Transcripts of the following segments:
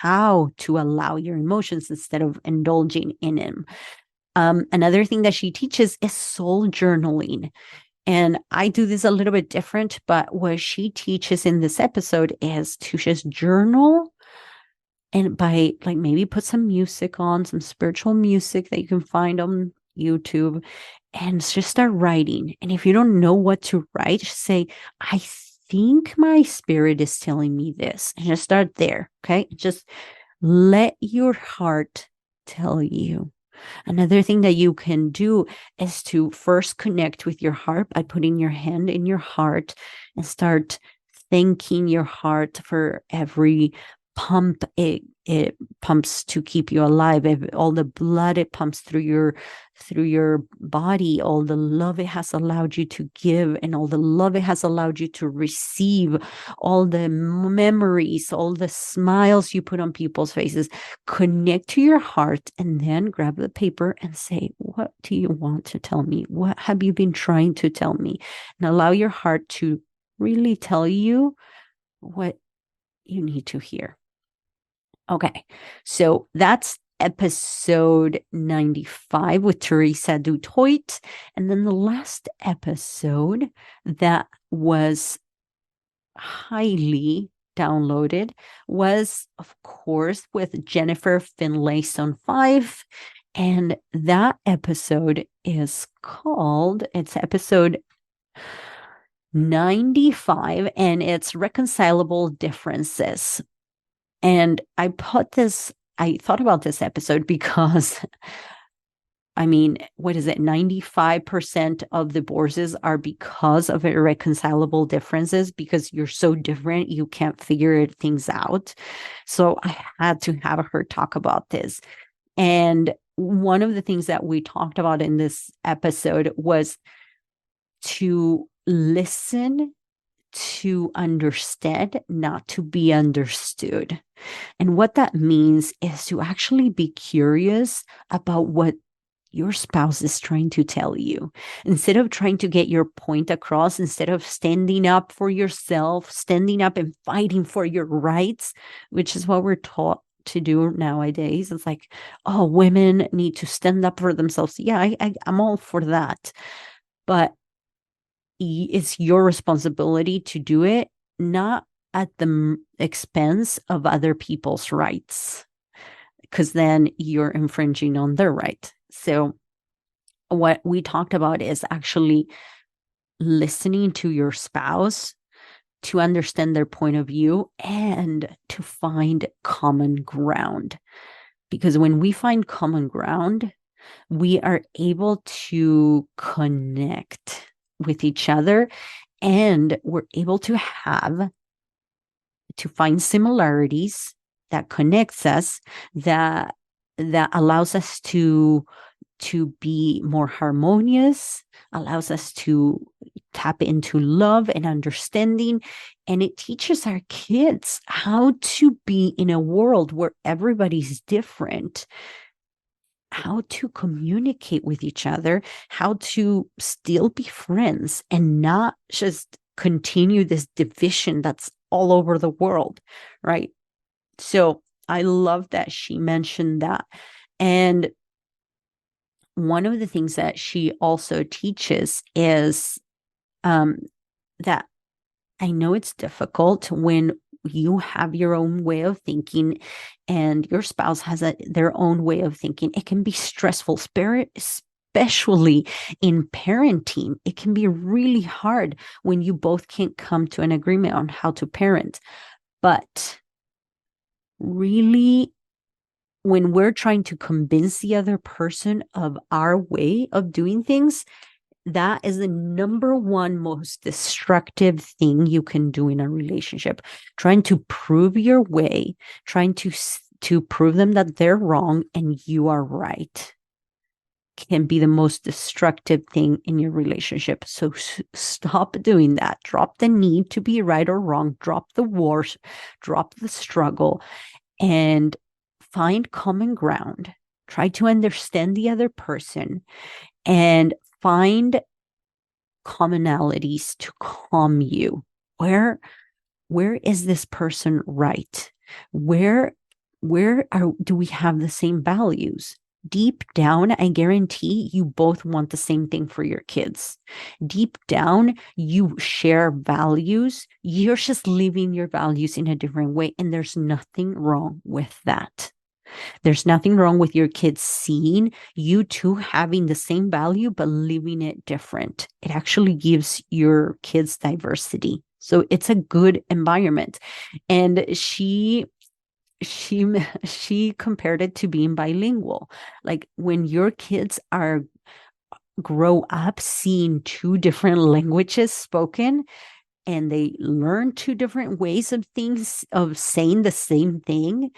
how to allow your emotions instead of indulging in them. Another thing that she teaches is soul journaling. And I do this a little bit different, but what she teaches in this episode is to just journal, and by like maybe put some music on, some spiritual music that you can find on YouTube, and just start writing. And if you don't know what to write, just say, I think my spirit is telling me this. And just start there. Okay. Just let your heart tell you. Another thing that you can do is to first connect with your heart by putting your hand in your heart and start thanking your heart for every pump it pumps to keep you alive, all the blood it pumps through your body, all the love it has allowed you to give, and all the love it has allowed you to receive, all the memories, all the smiles you put on people's faces. Connect to your heart, and then grab the paper and say, what do you want to tell me? What have you been trying to tell me? And allow your heart to really tell you what you need to hear. Okay, so that's episode 95 with Teresa Du Toit. And then the last episode that was highly downloaded was, of course, with Jennifer Finlayson 5. And that episode is called, it's episode 95, and it's Reconcilable Differences. And I thought about this episode because, I mean, what is it? 95% of divorces are because of irreconcilable differences, because you're so different, you can't figure things out. So I had to have her talk about this. And one of the things that we talked about in this episode was to listen, to understand, not to be understood. And what that means is to actually be curious about what your spouse is trying to tell you. Instead of trying to get your point across, instead of standing up for yourself, standing up and fighting for your rights, which is what we're taught to do nowadays. It's like, oh, women need to stand up for themselves. Yeah, I'm all for that. But it's your responsibility to do it, not at the expense of other people's rights, because then you're infringing on their right. So what we talked about is actually listening to your spouse to understand their point of view and to find common ground. Because when we find common ground, we are able to connect with each other, and we're able to find similarities that connects us, that allows us to be more harmonious, allows us to tap into love and understanding. And it teaches our kids how to be in a world where everybody's different, how to communicate with each other, how to still be friends and not just continue this division that's all over the world, right? So I love that she mentioned that. And one of the things that she also teaches is that I know it's difficult when you have your own way of thinking and your spouse has their own way of thinking. It can be stressful, especially in parenting. It can be really hard when you both can't come to an agreement on how to parent. But really, when we're trying to convince the other person of our way of doing things, that is the number one most destructive thing you can do in a relationship. Trying to prove your way, trying to prove them that they're wrong and you are right, can be the most destructive thing in your relationship. So stop doing that. Drop the need to be right or wrong. Drop the wars, drop the struggle, and find common ground. Try to understand the other person and find commonalities to calm you. Where is this person right? Where do we have the same values? Deep down, I guarantee you both want the same thing for your kids. Deep down, you share values. You're just living your values in a different way. And there's nothing wrong with that. There's nothing wrong with your kids seeing you two having the same value, but living it different. It actually gives your kids diversity. So it's a good environment. And she she compared it to being bilingual. Like when your kids are grow up seeing two different languages spoken, and they learn two different ways of things, of saying the same thing,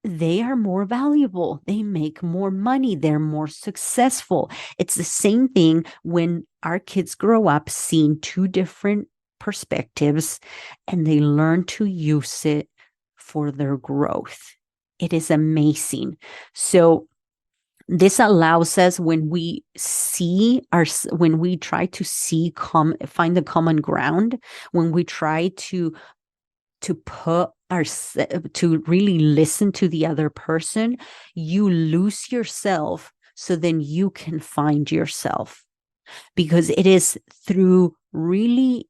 they are more valuable. They make more money. They're more successful. It's the same thing when our kids grow up seeing two different perspectives and they learn to use it for their growth. It is amazing. So this allows us, when we try to find the common ground, when we try to really listen to the other person, you lose yourself so then you can find yourself, because it is through really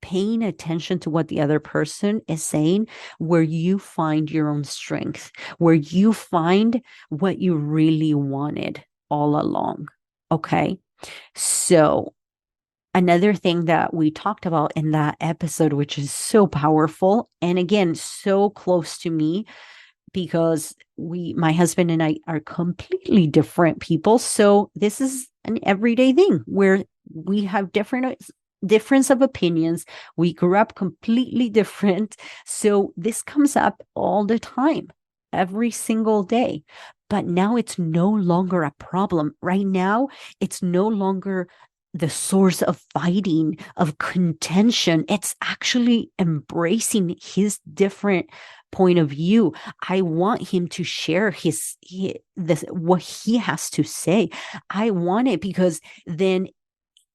paying attention to what the other person is saying where you find your own strength, where you find what you really wanted all along. Okay. So another thing that we talked about in that episode, which is so powerful, and again, so close to me, because my husband and I are completely different people. So this is an everyday thing where we have difference of opinions. We grew up completely different. So this comes up all the time, every single day. But now it's no longer a problem. Right now, it's no longer the source of fighting, of contention. It's actually embracing his different point of view. I want him to share what he has to say. I want it because then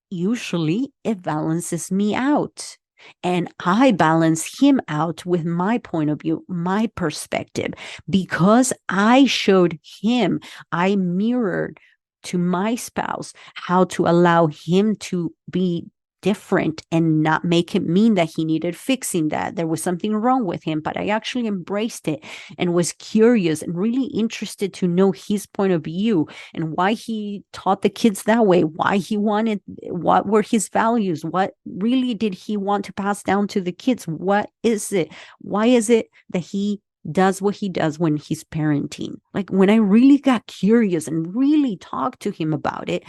usually it balances me out. And I balance him out with my point of view, my perspective, because I showed him, I mirrored to my spouse how to allow him to be different and not make it mean that he needed fixing, that there was something wrong with him. But I actually embraced it and was curious and really interested to know his point of view and why he taught the kids that way, why he wanted, what were his values, what really did he want to pass down to the kids, what is it, why is it that he does what he does when he's parenting. Like when I really got curious and really talked to him about it,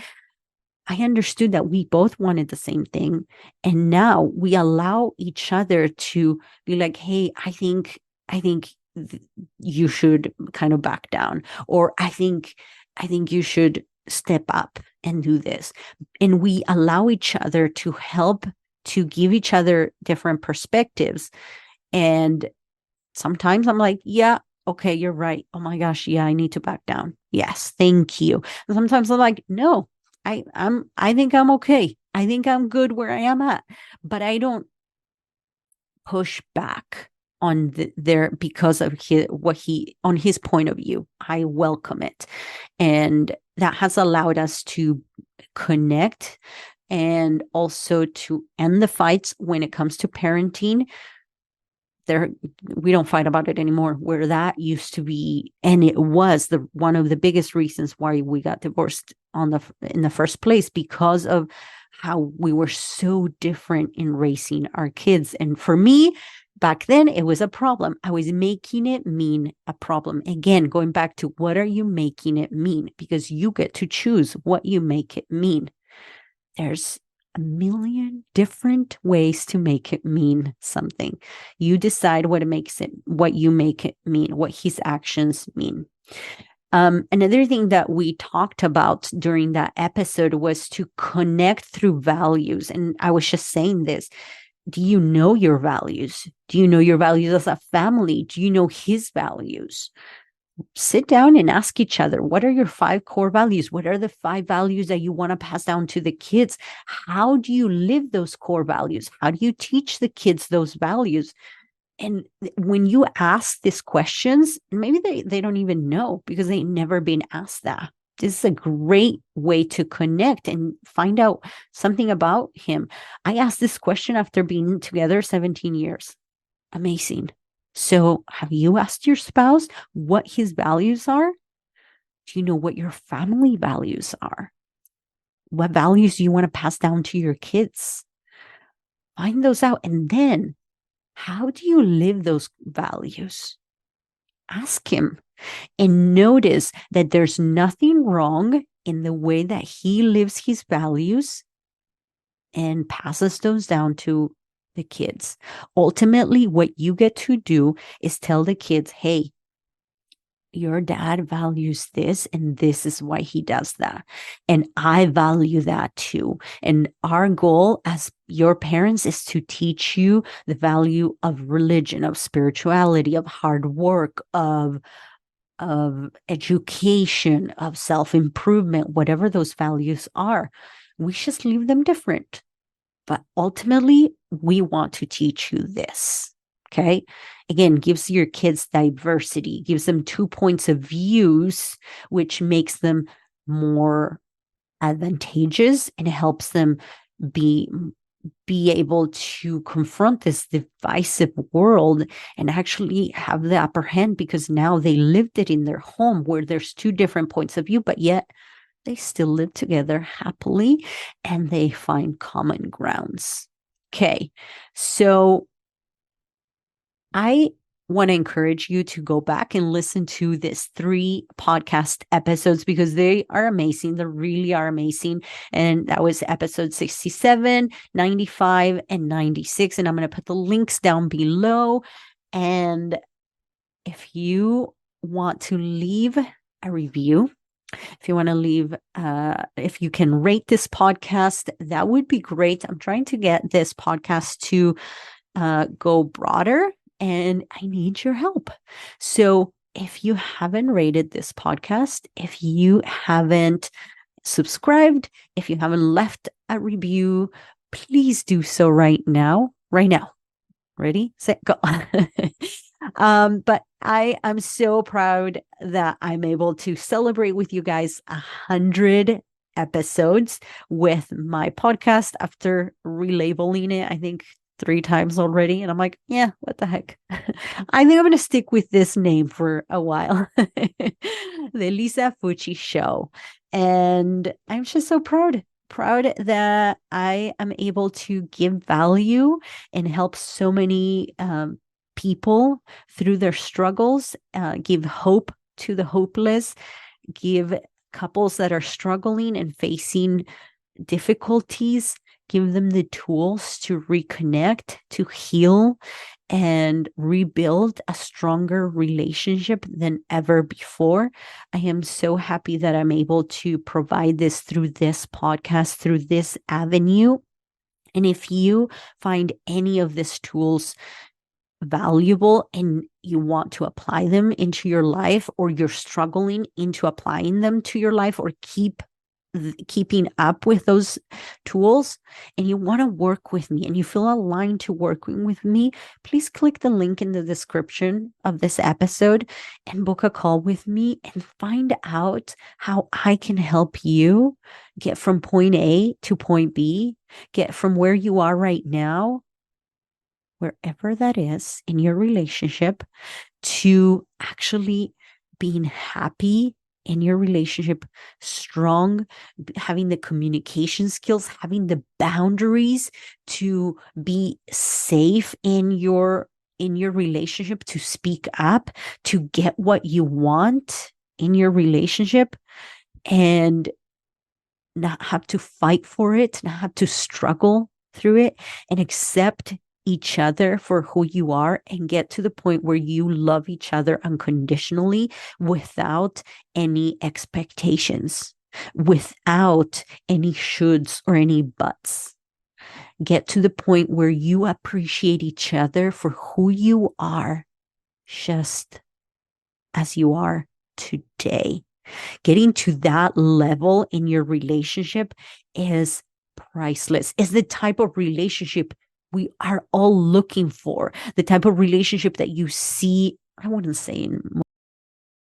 I understood that we both wanted the same thing. And now we allow each other to be like, hey, I think you should kind of back down, or I think you should step up and do this. And we allow each other to help, to give each other different perspectives. And sometimes I'm like, yeah, okay, you're right. Oh my gosh, yeah, I need to back down. Yes, thank you. And sometimes I'm like, no, I think I'm okay. I think I'm good where I am at. But I don't push back on there because of on his point of view. I welcome it. And that has allowed us to connect and also to end the fights when it comes to parenting. We don't fight about it anymore, where that used to be, and it was one of the biggest reasons why we got divorced in the first place, because of how we were so different in raising our kids. And for me, back then, it was a problem. I was making it mean a problem. Again, going back to, what are you making it mean? Because you get to choose what you make it mean. There's a million different ways to make it mean something. You decide what you make it mean, what his actions mean. Another thing that we talked about during that episode was to connect through values. And I was just saying this. Do you know your values? Do you know your values as a family? Do you know his values? Sit down and ask each other, what are your 5 core values? What are the 5 values that you want to pass down to the kids? How do you live those core values? How do you teach the kids those values? And when you ask these questions, maybe they don't even know because they've never been asked that. This is a great way to connect and find out something about him. I asked this question after being together 17 years. Amazing. So, have you asked your spouse what his values are? Do you know what your family values are? What values do you want to pass down to your kids? Find those out. And then, how do you live those values? Ask him and notice that there's nothing wrong in the way that he lives his values and passes those down to the kids. Ultimately, what you get to do is tell the kids, hey, your dad values this, and this is why he does that. And I value that too. And our goal as your parents is to teach you the value of religion, of spirituality, of hard work, of education, of self-improvement, whatever those values are. We just leave them different. But ultimately, we want to teach you this. Okay. Again, gives your kids diversity, gives them 2 points of views, which makes them more advantageous and helps them be able to confront this divisive world and actually have the upper hand because now they lived it in their home where there's 2 different points of view, but yet they still live together happily and they find common grounds. Okay, so I want to encourage you to go back and listen to these 3 podcast episodes because they are amazing. They really are amazing. And that was episode 67, 95, and 96. And I'm going to put the links down below. And if you want to leave a review, if you want to leave, if you can rate this podcast, that would be great. I'm trying to get this podcast to go broader and I need your help. So if you haven't rated this podcast, if you haven't subscribed, if you haven't left a review, please do so right now. Right now. Ready, set, go. But I'm so proud that I'm able to celebrate with you guys 100 episodes with my podcast after relabeling it, I think 3 times already. And I'm like, yeah, what the heck? I think I'm going to stick with this name for a while. The Lisa Fucci Show. And I'm just so proud that I am able to give value and help so many people through their struggles, give hope to the hopeless, give couples that are struggling and facing difficulties, give them the tools to reconnect, to heal, and rebuild a stronger relationship than ever before. I am so happy that I'm able to provide this through this podcast, through this avenue. And if you find any of these tools valuable and you want to apply them into your life, or you're struggling into applying them to your life, or keeping up with those tools, and you want to work with me and you feel aligned to working with me, please click the link in the description of this episode and book a call with me and find out how I can help you get from point A to point B, get from where you are right now, wherever that is in your relationship, to actually being happy in your relationship, strong, having the communication skills, having the boundaries to be safe in your relationship, to speak up, to get what you want in your relationship, and not have to fight for it, not have to struggle through it, and accept each other for who you are, and get to the point where you love each other unconditionally without any expectations, without any shoulds or any buts. Get to the point where you appreciate each other for who you are, just as you are today. Getting to that level in your relationship is priceless. Is the type of relationship we are all looking for, the type of relationship that you see, I wouldn't say in